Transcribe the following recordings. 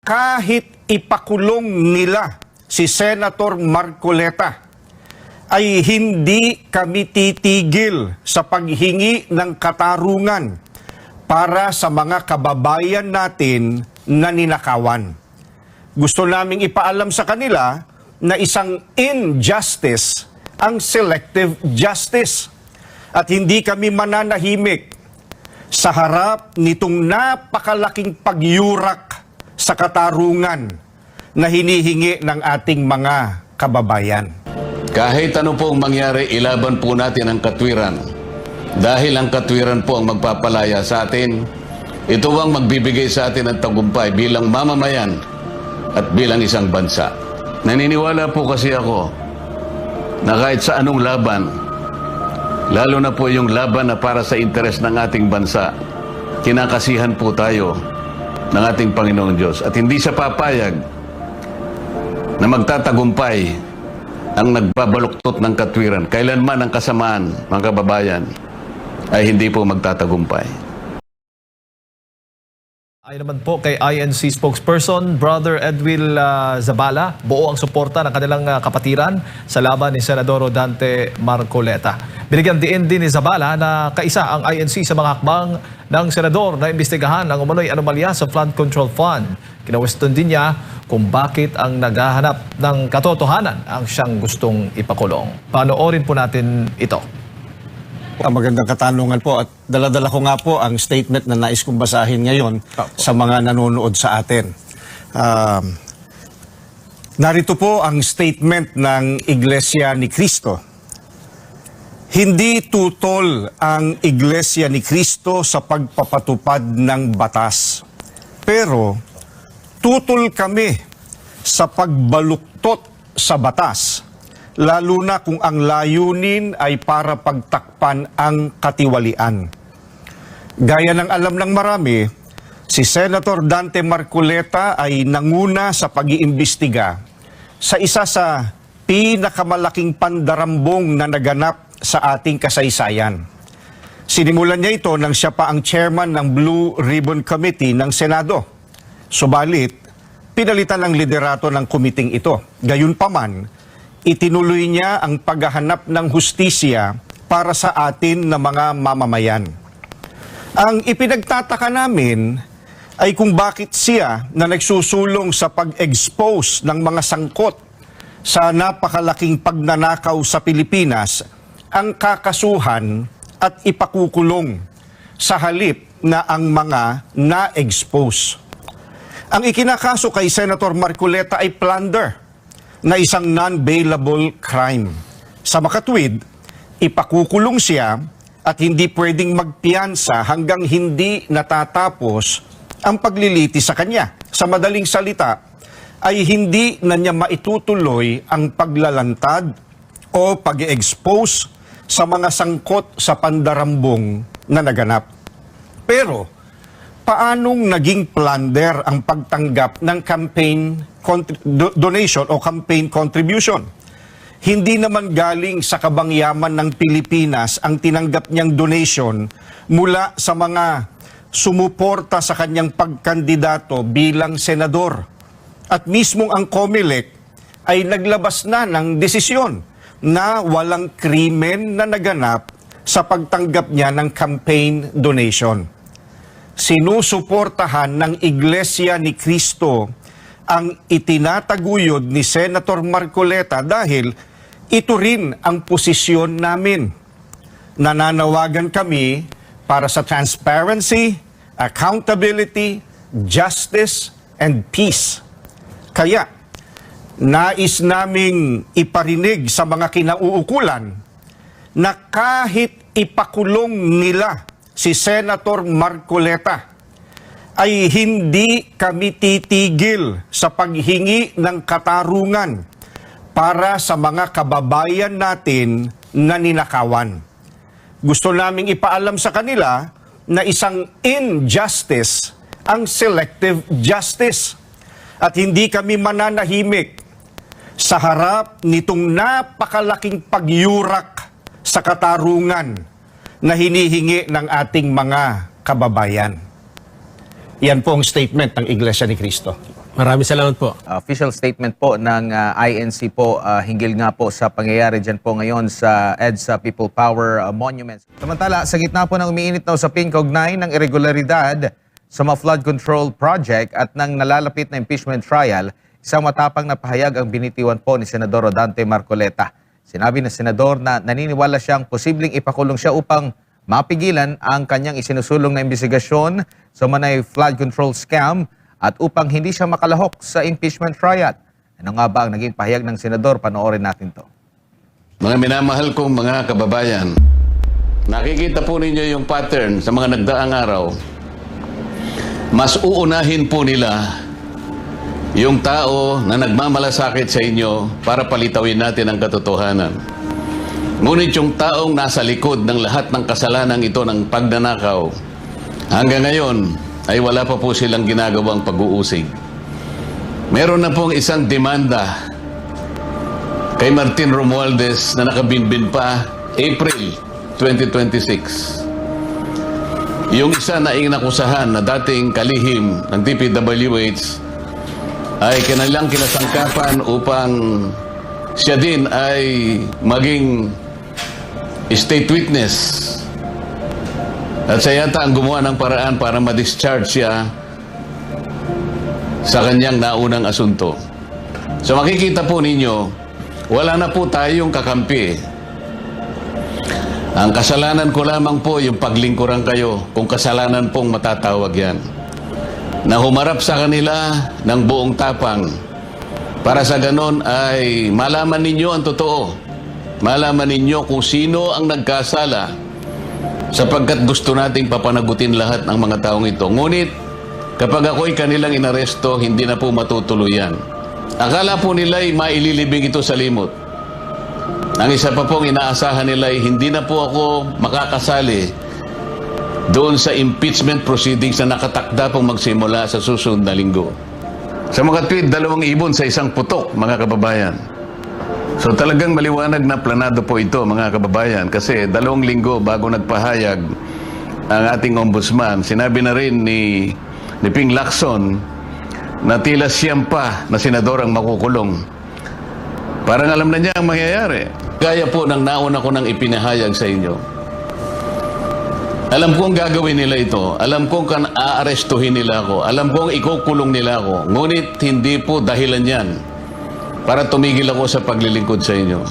kahit ipakulong nila si Senator Marcoleta, ay hindi kami titigil sa paghingi ng katarungan para sa mga kababayan natin na ninakawan. Gusto naming ipaalam sa kanila na isang injustice ang selective justice at hindi kami mananahimik sa harap nitong napakalaking pagyurak sa katarungan na hinihingi ng ating mga kababayan. Kahit ano pong mangyari, ilaban po natin ang katwiran. Dahil ang katwiran po ang magpapalaya sa atin, ito ang magbibigay sa atin ng tagumpay bilang mamamayan at bilang isang bansa. Naniniwala po kasi ako na kahit sa anong laban, lalo na po yung laban na para sa interes ng ating bansa, kinakasihan po tayo ng ating Panginoong Diyos. At hindi siya papayag na magtatagumpay ang nagbabaluktot ng katwiran. Kailanman ang kasamaan, mga kababayan, ay hindi po magtatagumpay. Ayon naman po kay INC spokesperson, Brother Edwil Zabala, buo ang suporta ng kanilang kapatiran sa laban ni Senador Rodante Marcoleta. Binigyan din ni Zabala na kaisa ang INC sa mga hakbang ng senador na imbestigahan ang umano'y anomalya sa Flood Control Fund. Kinaweston din niya kung bakit ang naghahanap ng katotohanan ang siyang gustong ipakulong. Panoorin po natin ito. Magandang katanungan po at dala-dala ko nga po ang statement na nais kong basahin ngayon sa mga nanonood sa atin. Narito po ang statement ng Iglesia ni Cristo. Hindi tutol ang Iglesia ni Cristo sa pagpapatupad ng batas, pero tutol kami sa pagbaluktot sa batas, lalo na kung ang layunin ay para pagtakpan ang katiwalian. Gaya ng alam ng marami, si Senator Dante Marcoleta ay nanguna sa pag-iimbestiga sa isa sa pinakamalaking pandarambong na naganap sa ating kasaysayan. Sinimulan niya ito nang siya pa ang chairman ng Blue Ribbon Committee ng Senado. Subalit, pinalitan ang liderato ng kumiting ito. Gayunpaman, itinuloy niya ang paghahanap ng hustisya para sa atin na mga mamamayan. Ang ipinagtataka namin ay kung bakit siya na nagsusulong sa pag-expose ng mga sangkot sa napakalaking pagnanakaw sa Pilipinas ang kakasuhan at ipakukulong sa halip na ang mga na-expose. Ang ikinakaso kay Senator Marcoleta ay plunder na isang non-bailable crime. Sa makatwid, ipakukulong siya at hindi pwedeng magpiyansa hanggang hindi natatapos ang pagliliti sa kanya. Sa madaling salita, ay hindi na niya maitutuloy ang paglalantad o pag-expose sa mga sangkot sa pandarambong na naganap. Pero, paanong naging plunder ang pagtanggap ng campaign donation o campaign contribution? Hindi naman galing sa kabangyaman ng Pilipinas ang tinanggap niyang donation mula sa mga sumuporta sa kanyang pagkandidato bilang senador. At mismong ang COMELEC ay naglabas na ng desisyon na walang krimen na naganap sa pagtanggap niya ng campaign donation. Sinusuportahan ng Iglesia ni Cristo ang itinataguyod ni Senator Marcoleta dahil ito rin ang posisyon namin. Nananawagan kami para sa transparency, accountability, justice, and peace. Kaya, nais naming iparinig sa mga kinauukulan na kahit ipakulong nila si Senator Marcoleta, ay hindi kami titigil sa paghingi ng katarungan para sa mga kababayan natin na ninakawan. Gusto naming ipaalam sa kanila na isang injustice ang selective justice at hindi kami mananahimik sa harap nitong napakalaking pagyurak sa katarungan na hinihingi ng ating mga kababayan. Yan po ang statement ng Iglesia ni Cristo. Maraming salamat po. Official statement po ng INC po hinggil nga po sa pangyayari dyan po ngayon sa EDSA People Power Monuments. Samantala, sa gitna po ng umiinit na usapin kaugnay ng irregularidad sa mga flood control project at ng nalalapit na impeachment trial, isang matapang na pahayag ang binitiwan po ni Senador Rodante Marcoleta. Sinabi ng senador na naniniwala siyang posibleng ipakulong siya upang mapigilan ang kanyang isinusulong na investigasyon sa Manay flood control scam at upang hindi siya makalahok sa impeachment trial. Ano nga ba ang naging pahayag ng senador? Panoorin natin to. Mga minamahal kong mga kababayan, nakikita po ninyo yung pattern sa mga nagdaang araw. Mas uunahin po nila yung tao na nagmamalasakit sa inyo para palitawin natin ang katotohanan. Ngunit yung taong nasa likod ng lahat ng kasalanan ito ng pagnanakaw, hanggang ngayon ay wala pa po silang ginagawang pag-uusig. Meron na pong isang demanda kay Martin Romualdez na nakabinbin pa April 2026. Yung isa na inakusahan na dating kalihim ng DPWH ay kanilang kinasangkapan upang siya din ay maging state witness. At siya yata ang gumawa ng paraan para ma-discharge siya sa kanyang naunang asunto. So makikita po ninyo, wala na po tayong kakampi. Ang kasalanan ko lamang po yung paglingkuran kayo kung kasalanan pong matatawag yan. Na humarap sa kanila ng buong tapang para sa ganon ay malaman ninyo ang totoo. Malaman ninyo kung sino ang nagkasala sapagkat gusto nating papanagutin lahat ng mga taong ito. Ngunit, kapag ako'y kanilang inaresto, hindi na po matutuluyan. Akala po nila ay maililibing ito sa limot. Ang isa pa pong inaasahan nila ay hindi na po ako makakasali doon sa impeachment proceedings na nakatakda pong magsimula sa susunod na linggo. Sa mga tweet, 2 ibon sa isang putok, mga kababayan. So talagang maliwanag na planado po ito, mga kababayan, kasi 2 linggo bago nagpahayag ang ating ombudsman, sinabi na rin ni Ping Lacson na tila siyam pa na senador ang makukulong. Parang alam na niya ang mangyayari. Gaya po ng nauna ko nang ipinahayag sa inyo. Alam kong gagawin nila ito. Alam kong aarestuhin nila ako. Alam kong ikukulong nila ako. Ngunit hindi po dahilan yan para tumigil ako sa paglilingkod sa inyo.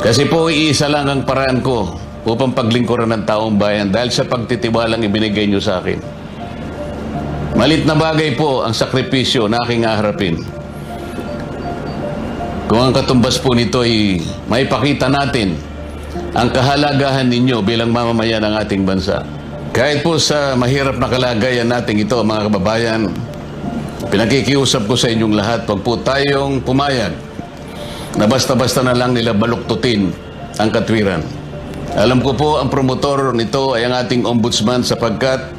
Kasi po iisa lang ang paraan ko upang paglingkuran ng taong bayan dahil sa pagtitiwalang ibinigay nyo sa akin. Malit na bagay po ang sakripisyo na aking aharapin. Kung ang katumbas po nito ay maipakita natin ang kahalagahan ninyo bilang mamamayan ng ating bansa. Kahit po sa mahirap na kalagayan natin ito, mga kababayan, pinakikiusap ko sa inyong lahat, wag po tayong pumayag na basta-basta na lang nila baluktutin ang katwiran. Alam ko po ang promotor nito ay ang ating ombudsman sapagkat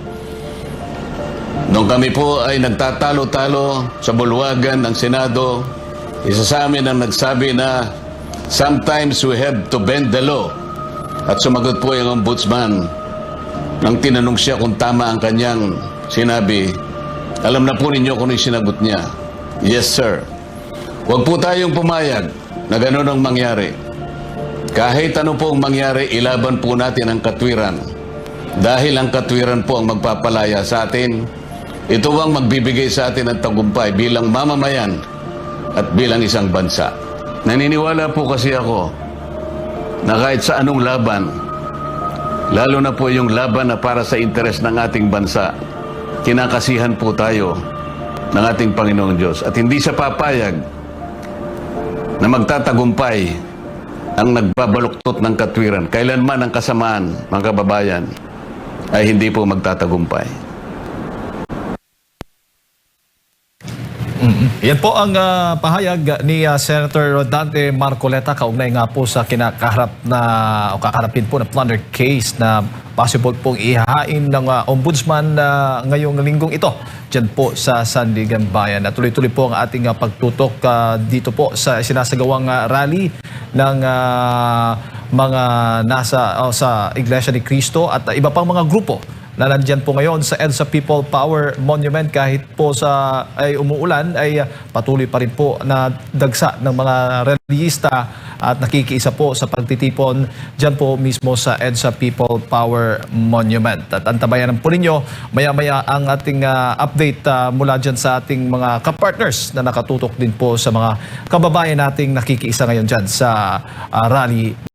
nung kami po ay nagtatalo-talo sa bulwagan ng Senado, isa sa amin ang nagsabi na sometimes we have to bend the law. At sumagot po yung ombudsman nang tinanong siya kung tama ang kanyang sinabi. Alam na po ninyo kung yung sinagot niya. Yes, sir. Huwag po tayong pumayag na gano'n ang mangyari. Kahit ano po ang mangyari, ilaban po natin ang katwiran. Dahil ang katwiran po ang magpapalaya sa atin. Ito ang magbibigay sa atin ng tagumpay bilang mamamayan at bilang isang bansa. Naniniwala po kasi ako na kahit sa anong laban, lalo na po yung laban na para sa interes ng ating bansa, kinakasihan po tayo ng ating Panginoong Diyos. At hindi siya papayag na magtatagumpay ang nagbabaluktot ng katwiran. Kailanman ang kasamaan, mga kababayan, ay hindi po magtatagumpay. Yan po ang pahayag ni Senator Rodante Marcoleta kaugnay nga po sa kinakaharap na o kakaharapin po na plunder case na possible pong ihahain ng ombudsman ngayong linggong ito dyan po sa Sandigan Bayan. At tuloy-tuloy po ang ating pagtutok dito po sa sinasagawang rally ng mga nasa sa Iglesia ni Cristo at iba pang mga grupo na nandyan po ngayon sa EDSA People Power Monument. Kahit po ay umuulan, ay patuloy pa rin po na dagsa ng mga reliyista at nakikiisa po sa pagtitipon dyan po mismo sa EDSA People Power Monument. At antabayan po ninyo maya-maya ang ating update mula dyan sa ating mga kapartners na nakatutok din po sa mga kababayan nating nakikiisa ngayon dyan sa rally